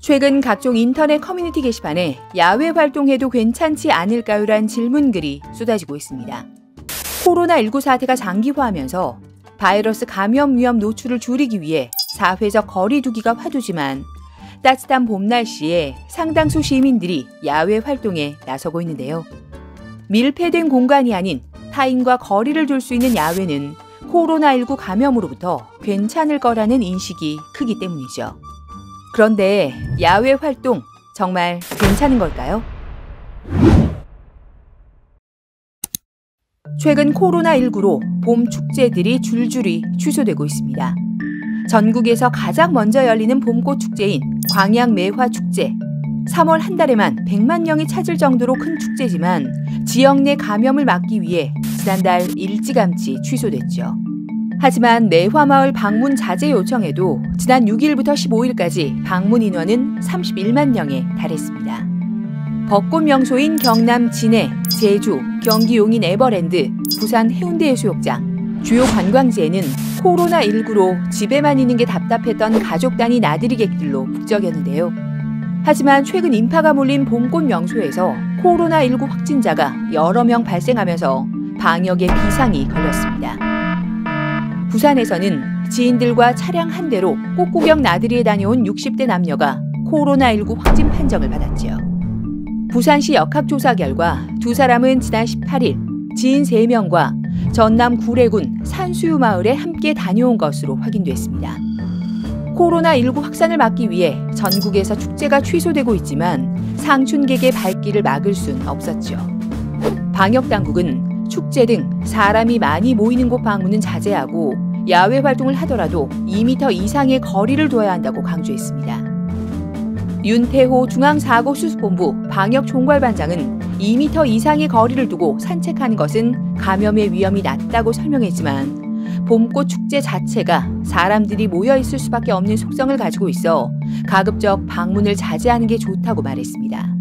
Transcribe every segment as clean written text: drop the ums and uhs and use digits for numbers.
최근 각종 인터넷 커뮤니티 게시판에 야외 활동해도 괜찮지 않을까요란 질문글이 쏟아지고 있습니다. 코로나19 사태가 장기화하면서 바이러스 감염 위험 노출을 줄이기 위해 사회적 거리 두기가 화두지만 따뜻한 봄 날씨에 상당수 시민들이 야외 활동에 나서고 있는데요. 밀폐된 공간이 아닌 타인과 거리를 둘 수 있는 야외는 코로나19 감염으로부터 괜찮을 거라는 인식이 크기 때문이죠. 그런데 야외 활동 정말 괜찮은 걸까요? 최근 코로나19로 봄 축제들이 줄줄이 취소되고 있습니다. 전국에서 가장 먼저 열리는 봄꽃 축제인 광양매화축제. 3월 한 달에만 100만 명이 찾을 정도로 큰 축제지만 지역 내 감염을 막기 위해 지난달 일찌감치 취소됐죠. 하지만 매화마을 방문 자제 요청에도 지난 6일부터 15일까지 방문 인원은 31만 명에 달했습니다. 벚꽃 명소인 경남 진해, 제주, 경기 용인 에버랜드, 부산 해운대 해수욕장, 주요 관광지에는 코로나19로 집에만 있는 게 답답했던 가족 단위 나들이객들로 북적였는데요. 하지만 최근 인파가 몰린 봄꽃 명소에서 코로나19 확진자가 여러 명 발생하면서 방역에 비상이 걸렸습니다. 부산에서는 지인들과 차량 한 대로 꽃구경 나들이에 다녀온 60대 남녀가 코로나19 확진 판정을 받았지요. 부산시 역학조사 결과 두 사람은 지난 18일 지인 3명과 전남 구례군 산수유 마을에 함께 다녀온 것으로 확인됐습니다. 코로나19 확산을 막기 위해 전국에서 축제가 취소되고 있지만 상춘객의 발길을 막을 순 없었죠. 방역당국은 축제 등 사람이 많이 모이는 곳 방문은 자제하고 야외 활동을 하더라도 2m 이상의 거리를 둬야 한다고 강조했습니다. 윤태호 중앙사고수습본부 방역총괄반장은 2m 이상의 거리를 두고 산책하는 것은 감염의 위험이 낮다고 설명했지만 봄꽃 축제 자체가 사람들이 모여있을 수밖에 없는 속성을 가지고 있어 가급적 방문을 자제하는 게 좋다고 말했습니다.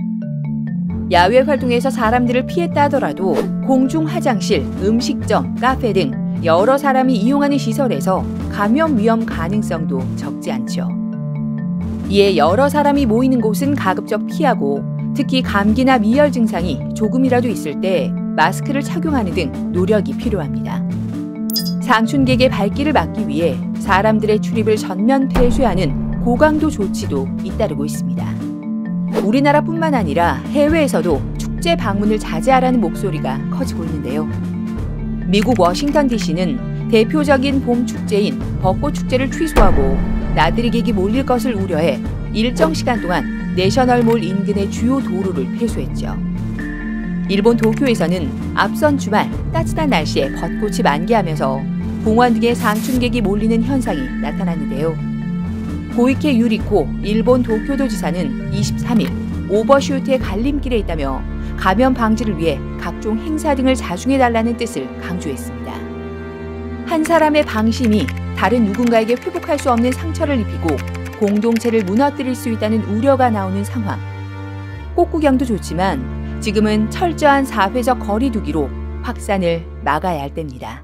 야외 활동에서 사람들을 피했다 하더라도 공중 화장실, 음식점, 카페 등 여러 사람이 이용하는 시설에서 감염 위험 가능성도 적지 않죠. 이에 여러 사람이 모이는 곳은 가급적 피하고 특히 감기나 미열 증상이 조금이라도 있을 때 마스크를 착용하는 등 노력이 필요합니다. 상춘객의 발길을 막기 위해 사람들의 출입을 전면 폐쇄하는 고강도 조치도 잇따르고 있습니다. 우리나라뿐만 아니라 해외에서도 축제 방문을 자제하라는 목소리가 커지고 있는데요. 미국 워싱턴 DC는 대표적인 봄 축제인 벚꽃 축제를 취소하고 나들이객이 몰릴 것을 우려해 일정 시간 동안 내셔널몰 인근의 주요 도로를 폐쇄했죠. 일본 도쿄에서는 앞선 주말 따뜻한 날씨에 벚꽃이 만개하면서 공원 등에 상춘객이 몰리는 현상이 나타났는데요. 고이케 유리코 일본 도쿄도 지사는 23일 오버슈트의 갈림길에 있다며 감염 방지를 위해 각종 행사 등을 자중해달라는 뜻을 강조했습니다. 한 사람의 방심이 다른 누군가에게 회복할 수 없는 상처를 입히고 공동체를 무너뜨릴 수 있다는 우려가 나오는 상황. 꽃구경도 좋지만 지금은 철저한 사회적 거리 두기로 확산을 막아야 할 때입니다.